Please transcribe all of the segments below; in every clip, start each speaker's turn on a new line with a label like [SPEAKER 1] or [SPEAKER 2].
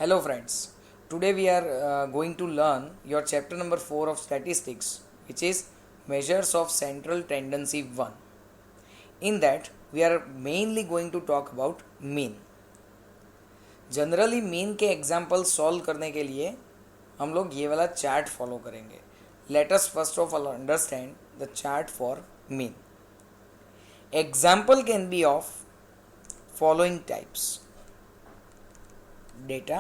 [SPEAKER 1] Hello friends, today we are going to learn your chapter number 4 of statistics, which is measures of central tendency 1. In that we are mainly going to talk about mean. Generally mean के example solve करने के लिए हम लोग ये वाला chart follow करेंगे. Let us first of all understand the chart for mean. Example can be of following types: data,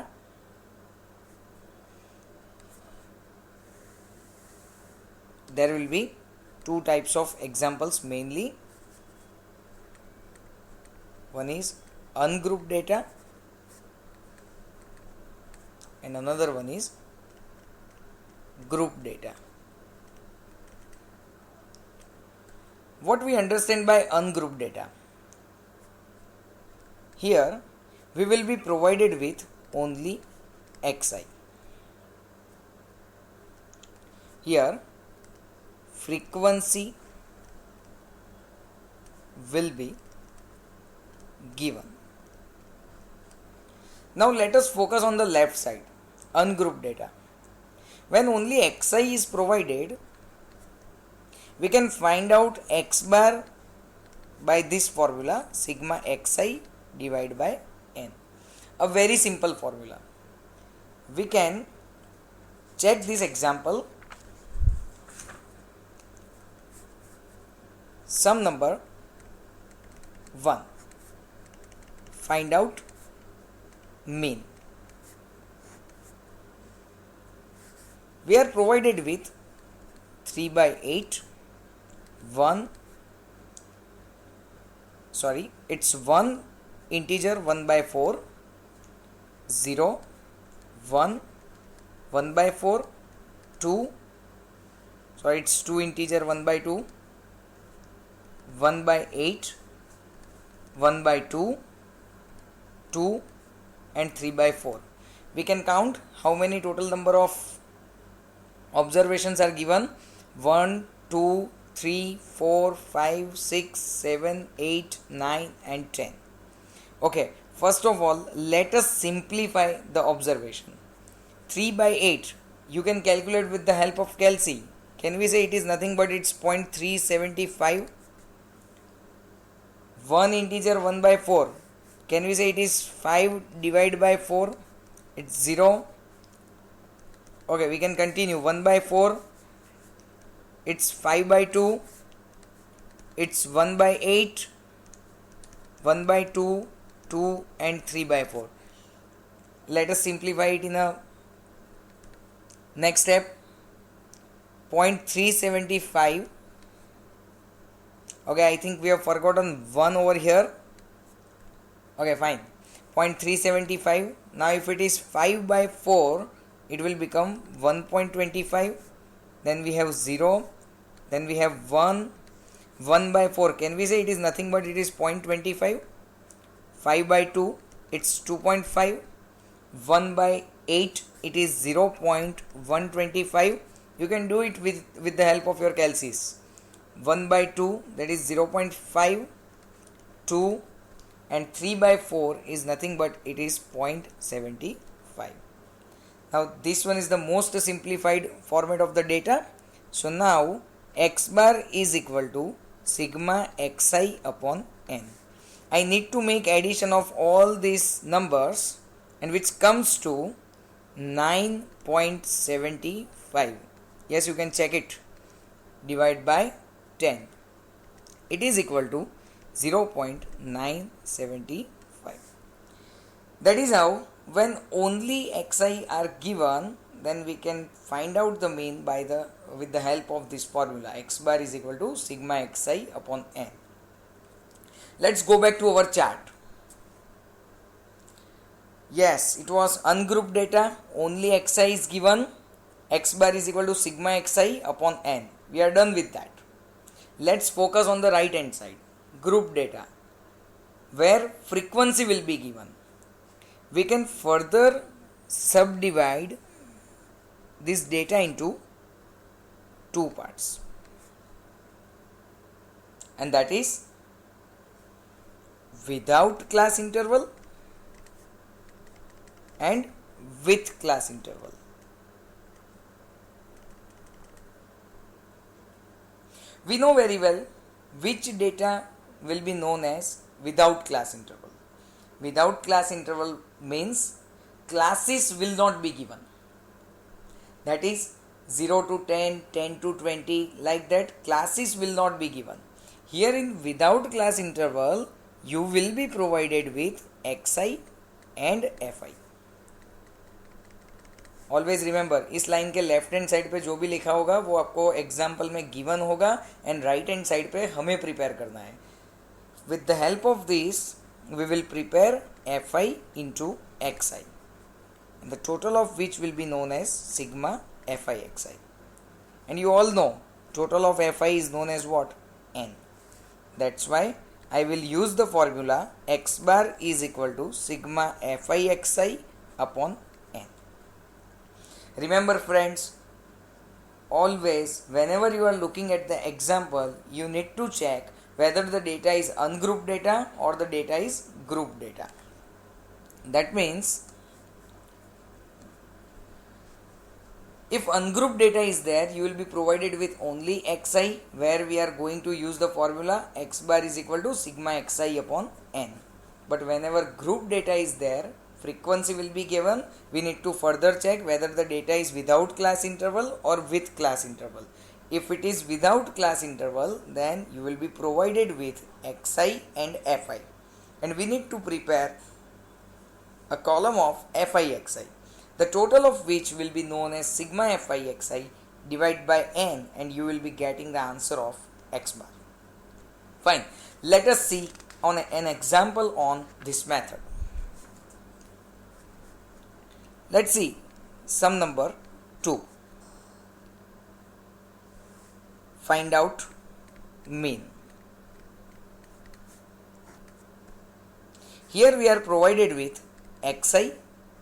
[SPEAKER 1] there will be two types of examples mainly. One is ungrouped data and another one is grouped data. What we understand by ungrouped data? Here we will be provided with only xi. Here frequency will be given. Now let us focus on the left side, ungrouped data. When only xi is provided, we can find out x bar by this formula, sigma xi divided by n. A very simple formula. We can check this example. Sum number 1. Find out mean. We are provided with 3 by 8, 1, it's 1 integer 1 by 4, 0, 1, 1 by 4, 2, it's 2 integer 1 by 2, 1 by 8, 1 by 2, 2 and 3 by 4. We can count how many total number of observations are given. 1, 2, 3, 4, 5, 6, 7, 8, 9 and 10. Okay, first of all, let us simplify the observation. 3 by 8, you can calculate with the help of Calci. Can we say it is nothing but it's 0.375? 1 integer 1 by 4, can we say it is 5 divided by 4? It's 0. Okay, we can continue. 1 by 4, it's 5 by 2, it's 1 by 8, 1 by 2, 2 and 3 by 4. Let us simplify it in a next step. 0.375. Okay, I think we have forgotten 1 over here. Okay, fine. 0.375. Now if it is 5 by 4, it will become 1.25. Then we have 0. Then we have 1. 1 by 4. Can we say it is nothing but it is 0.25? 5 by 2, it's 2.5. 1 by 8, it is 0.125. You can do it with the help of your calcis. 1 by 2, that is 0.5, 2 and 3 by 4 is nothing but it is 0.75. Now this one is the most simplified format of the data. So now x bar is equal to sigma xi upon n. I need to make addition of all these numbers and which comes to 9.75. Yes, you can check it. Divide by 10. It is equal to 0.975. That is how when only xi are given, then we can find out the mean with the help of this formula. X bar is equal to sigma xi upon n. Let's go back to our chart. Yes, it was ungrouped data. Only xi is given. X bar is equal to sigma xi upon n. We are done with that. Let's focus on the right hand side. Group data, where frequency will be given. We can further subdivide this data into two parts, and that is without class interval and with class interval. We know very well which data will be known as without class interval. Without class interval means classes will not be given. That is 0 to 10, 10 to 20, like that classes will not be given. Here in without class interval, you will be provided with xi and fi. Always remember, इस line के left hand side पे जो भी लिखा होगा वो आपको example में गिवन होगा एंड राइट हैंड साइड पे हमें प्रिपेयर करना है. With the help of this we will prepare fi into xi, the total of which will be known as sigma fi xi, and you all know total of fi is known as what? N. That's why I will use the formula x bar is equal to sigma fi xi upon n. Remember friends, always whenever you are looking at the example, you need to check whether the data is ungrouped data or the data is grouped data. That means if ungrouped data is there, you will be provided with only xi, where we are going to use the formula x bar is equal to sigma xi upon n. But whenever grouped data is there, frequency will be given. We need to further check whether the data is without class interval or with class interval. If it is without class interval, then you will be provided with xi and fi, and we need to prepare a column of fi xi, the total of which will be known as sigma fi xi divided by n, and you will be getting the answer of x bar. Fine, let us see on an example on this method. Let's see sum number 2. Find out mean. Here we are provided with xi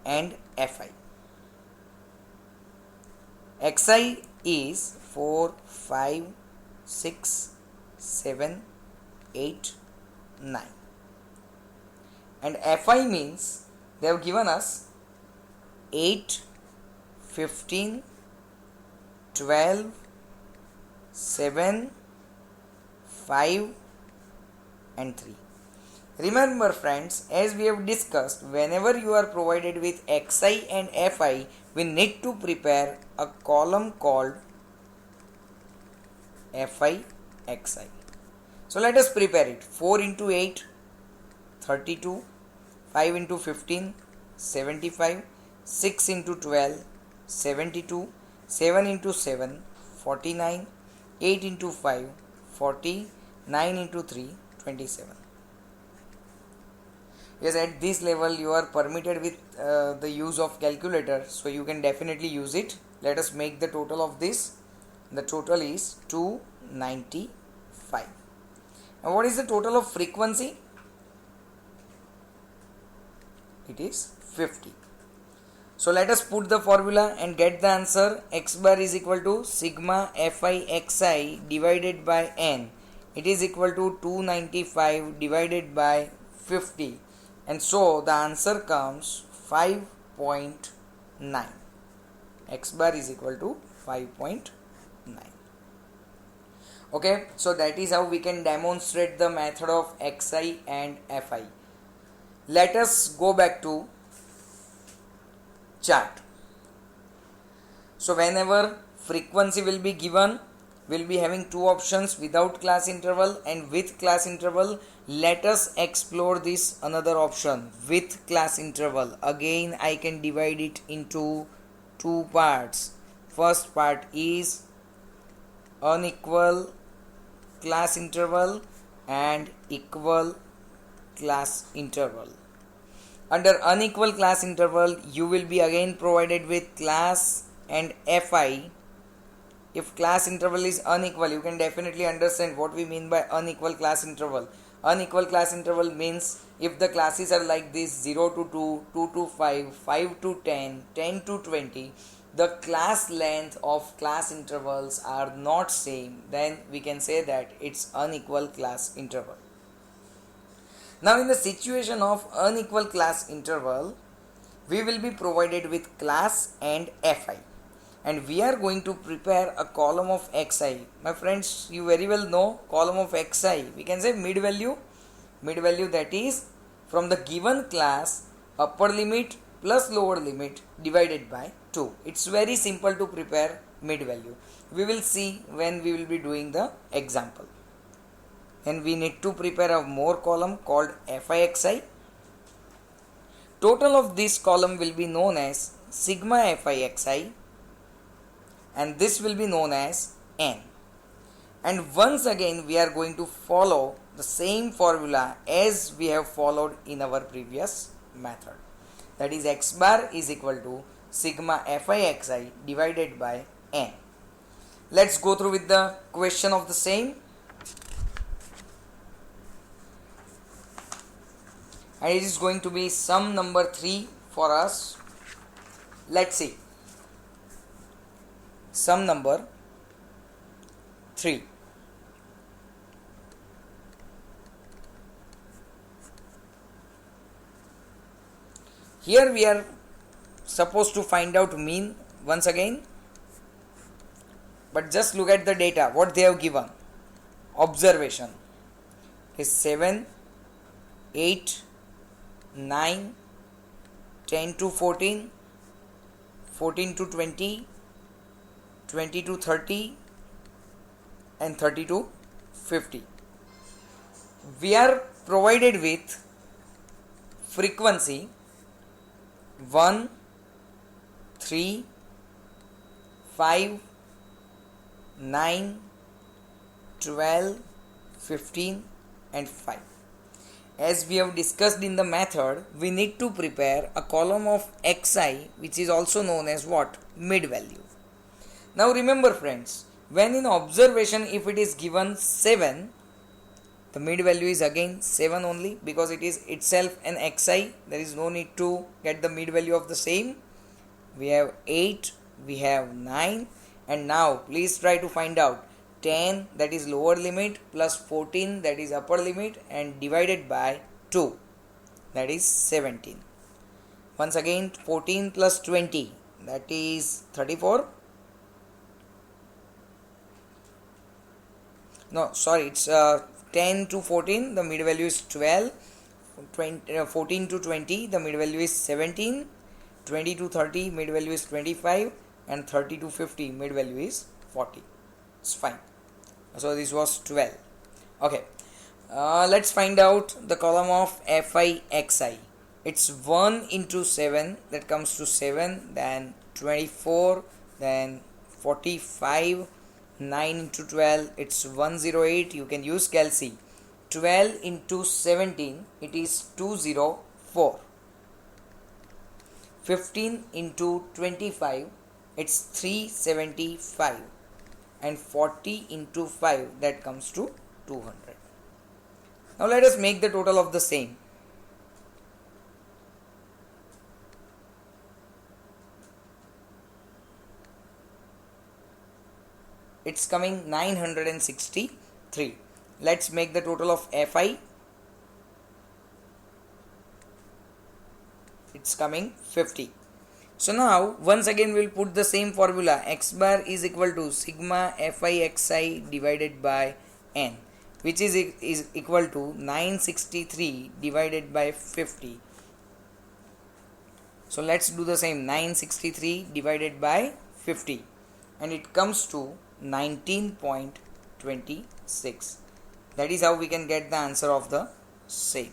[SPEAKER 1] and fi. Xi is 4, 5, 6, 7, 8, 9. And fi means they have given us 8, 15, 12, 7, 5 and 3. Remember friends, as we have discussed, whenever you are provided with xi and fi, we need to prepare a column called fi xi. So let us prepare it. 4 into 8, 32, 5 into 15, 75, 6 into 12, 72, 7 into 7, 49, 8 into 5, 40, 9 into 3, 27. Yes, at this level you are permitted with the use of calculator, so you can definitely use it. Let us make the total of this. The total is 295. And what is the total of frequency? It is 50. So let us put the formula and get the answer. X bar is equal to sigma fi xi divided by n. It is equal to 295 divided by 50. And so the answer comes 5.9. X bar is equal to 5.9. Okay, so that is how we can demonstrate the method of xi and fi. Let us go back to chart. So whenever frequency will be given, we'll be having two options, without class interval and with class interval. Let us explore this another option, with class interval. Again I can divide it into two parts. First part is unequal class interval and equal class interval. Under unequal class interval, you will be again provided with class and fi. If class interval is unequal, you can definitely understand what we mean by unequal class interval. Unequal class interval means if the classes are like this, 0 to 2, 2 to 5, 5 to 10, 10 to 20, the class length of class intervals are not same, then we can say that it's unequal class interval. Now in the situation of unequal class interval, we will be provided with class and Fi, and we are going to prepare a column of Xi. My friends, you very well know column of Xi, we can say mid value, that is from the given class upper limit plus lower limit divided by 2. It's very simple to prepare mid value. We will see when we will be doing the example. Then we need to prepare a more column called Fixi. Total of this column will be known as sigma Fixi, and this will be known as n. And once again we are going to follow the same formula as we have followed in our previous method. That is x bar is equal to sigma Fixi divided by n. Let's go through with the question of the same. And it is going to be sum number 3 for us. Let's see. Sum number 3. Here we are supposed to find out mean once again, but just look at the data, what they have given. Observation is 7, 8, 9, 10 to 14, 14 to 20, 20 to 30, and 30 to 50. We are provided with frequency 1, 3, 5, 9, 12, 15 and 5. As we have discussed in the method, we need to prepare a column of Xi, which is also known as what? Mid value. Now remember friends, when in observation if it is given 7, the mid value is again 7 only, because it is itself an Xi. There is no need to get the mid value of the same. We have 8, we have 9, and now please try to find out 10, that is lower limit, plus 14, that is upper limit, and divided by 2, that is 17. Once again 14 plus 20, that is 34. No, sorry, it's 10 to 14, the mid value is 12. 14 to 20, the mid value is 17. 20 to 30, mid value is 25. And 30 to 50, mid value is 40. It's fine. So this was 12. Okay. Let's find out the column of Fixi. It's 1 into 7, that comes to 7, then 24, then 45, 9 into 12, it's 108. You can use Calci. 12 into 17, it is 204. 15 into 25, it's 375. And 40 into 5, that comes to 200. Now let us make the total of the same. It's coming 963. Let's make the total of Fi. It's coming 50. So now once again we will put the same formula. X bar is equal to sigma Fixi divided by n, which is equal to 963 divided by 50. So let's do the same. 963 divided by 50, and it comes to 19.26. That is how we can get the answer of the same.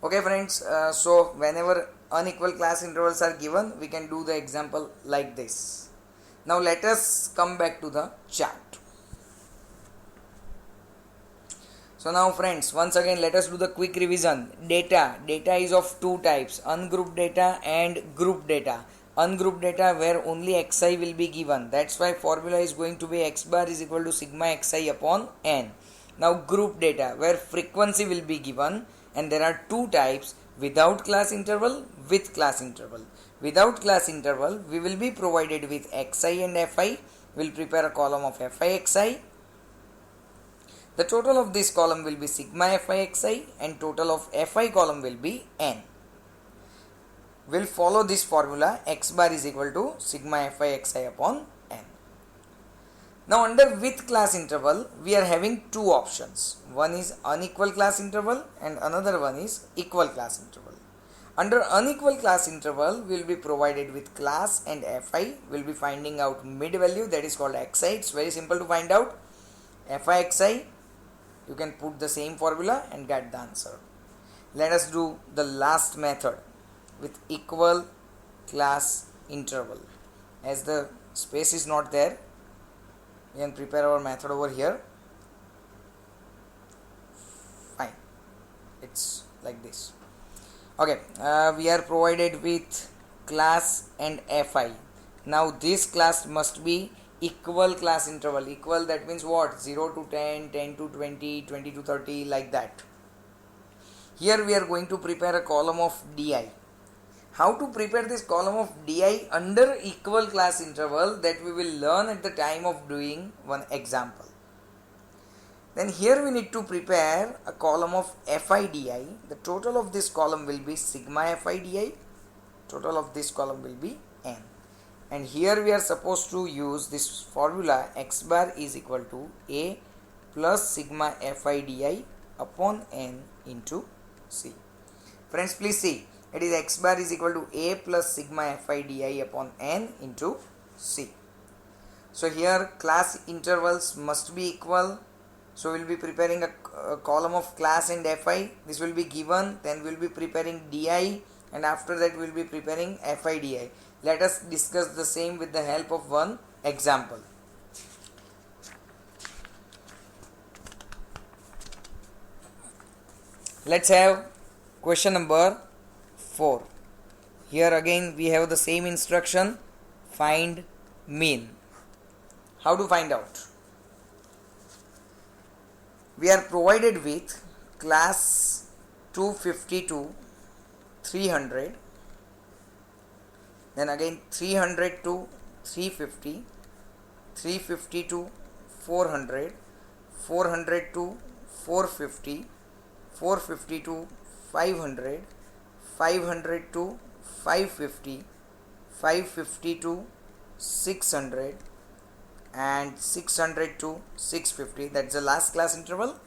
[SPEAKER 1] Okay friends, so whenever unequal class intervals are given, we can do the example like this. Now let us come back to the chart. So now friends, once again let us do the quick revision. Data is of two types, ungrouped data and grouped data. Ungrouped data where only Xi will be given, that's why formula is going to be X bar is equal to sigma Xi upon n. Now grouped data where frequency will be given, and there are two types, without class interval, with class interval. Without class interval, we will be provided with Xi and Fi. We will prepare a column of Fixi. The total of this column will be sigma Fixi, and total of Fi column will be n. will follow this formula, x bar is equal to sigma fi xi upon n. Now under with class interval, we are having two options. One is unequal class interval and another one is equal class interval. Under unequal class interval, we will be provided with class and fi. We will be finding out mid value, that is called xi. It's very simple to find out. Fi xi, you can put the same formula and get the answer. Let us do the last method with equal class interval. As the space is not there, we can prepare our method over here. Fine, it's like this. Okay, we are provided with class and fi. Now this class must be equal class interval. Equal, that means what? 0 to 10, 10 to 20, 20 to 30, like that. Here we are going to prepare a column of di. How to prepare this column of di under equal class interval, that we will learn at the time of doing one example. Then here we need to prepare a column of fi di. The total of this column will be sigma fi di. Total of this column will be n. And here we are supposed to use this formula, x bar is equal to a plus sigma fi di upon n into c. Friends, please see, it is x bar is equal to a plus sigma fi di upon n into c. So here class intervals must be equal. So we will be preparing a column of class and fi. This will be given. Then we will be preparing di, and after that we will be preparing fi di. Let us discuss the same with the help of one example. Let's have question number 4. Here again we have the same instruction, find mean. How to find out? We are provided with class 250 to 300, then again 300 to 350, 350 to 400, 400 to 450, 450 to 500, 500 to 550, 550 to 600, and 600 to 650. That's the last class interval.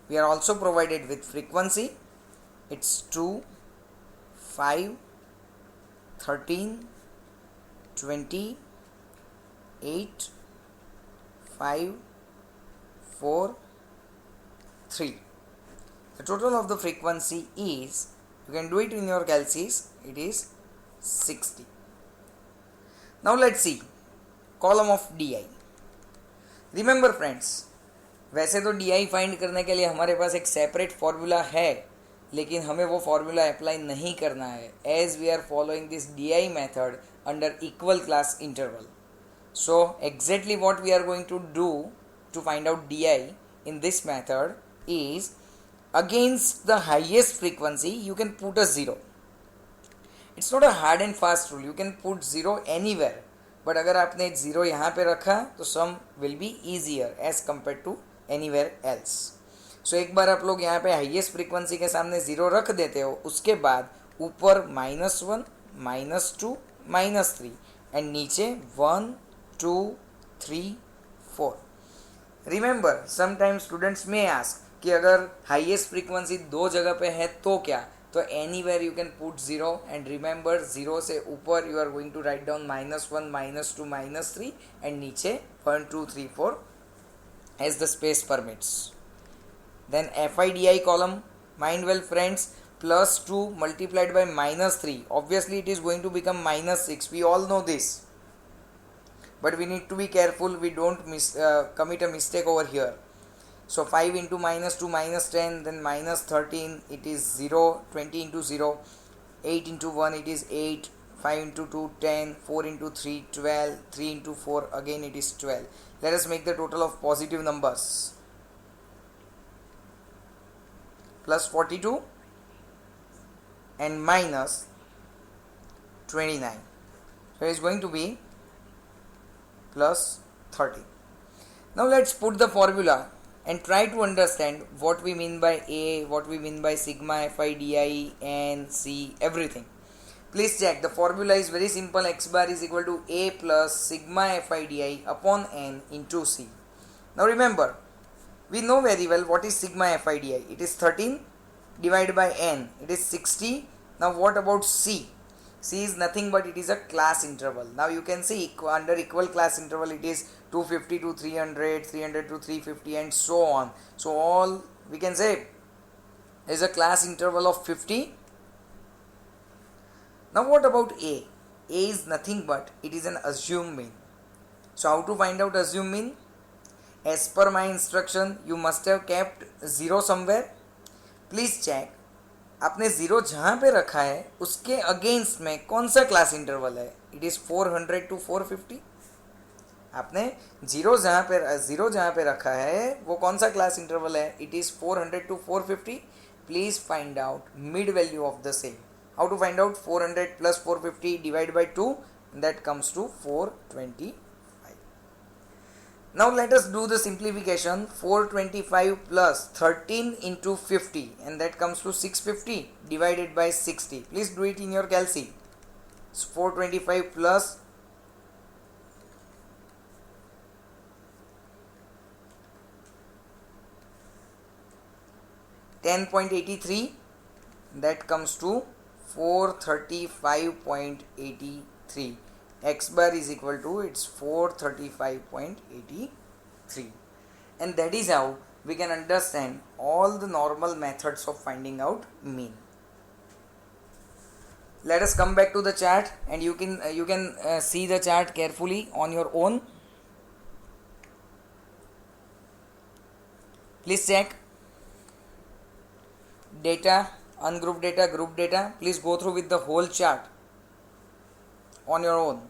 [SPEAKER 1] We are also provided with frequency. It's 2, 5, 13, 20, 8, 5, 4, 3. The total of the frequency is, you can do it in your calcs, it is 60. Now let's see column of di. Remember friends, वैसे तो D I find करने के लिए हमारे पास एक separate formula है, लेकिन हमें वो फॉर्मूला अप्लाई नहीं करना है, as we are following this D I method under equal class interval. So exactly what we are going to do to find out D I in this method is, against the highest frequency you can put a 0. It's not a hard and fast rule, you can put 0 anywhere, but अगर आपने 0 यहाँ पे रखा तो sum will be easier as compare to anywhere else. So एक बार आप लोग यहाँ पे हाईएस्ट फ्रीक्वेंसी के सामने 0 रख देते हो, उसके बाद ऊपर -1, -2, -3 एंड नीचे 1, 2, 3, 4. रिमेंबर, समटाइम्स स्टूडेंट्स में आस्क कि अगर हाईएस्ट फ्रीक्वेंसी 2 जगह पे है तो क्या, तो anywhere you can put 0 and remember 0 से ऊपर you are going to write down -1, -2, -3 and नीचे 1, 2, 3, 4 as the space permits. Then FIDI column, mind well friends, +2 multiplied by -3, obviously it is going to become -6. We all know this, but we need to be careful we don't commit a mistake over here. So 5 into -2 -10, then -13, it is 0, 20 into 0, 8 into 1 it is 8, 5 into 2 10, 4 into 3 12, 3 into 4 again it is 12. Let us make the total of positive numbers. +42 and -29. So it is going to be +30. Now let's put the formula and try to understand what we mean by A, what we mean by sigma, Fi, Di, N, C, everything. Please check, the formula is very simple. X bar is equal to A plus sigma Fidi upon N into C. Now remember, we know very well what is sigma Fidi. It is 13 divided by N. It is 60. Now what about C? C is nothing but it is a class interval. Now you can see under equal class interval it is 250 to 300, 300 to 350 and so on. So all we can say is a class interval of 50. Now what about A? A is nothing but it is an assumed mean. So how to find out assumed mean? As per my instruction, you must have kept 0 somewhere. Please check, आपने 0 जहाँ पे रखा है उसके against में कौन सा class interval है? It is 400 to 450. आपने 0 जहाँ पे रखा है वो कौन सा क्लास इंटरवल है? It is 400 to 450. Please find out mid value of the same. How to find out? 400 plus 450 divided by 2, that comes to 425. Now let us do the simplification. 425 plus 13 into 50 and that comes to 650 divided by 60. Please do it in your calci. So 425 plus 10.83, that comes to 435.83. X bar is equal to it's 435.83, and that is how we can understand all the normal methods of finding out mean. Let us come back to the chart and you can see the chart carefully on your own. Please check data, ungrouped data, group data. Please go through with the whole chart on your own.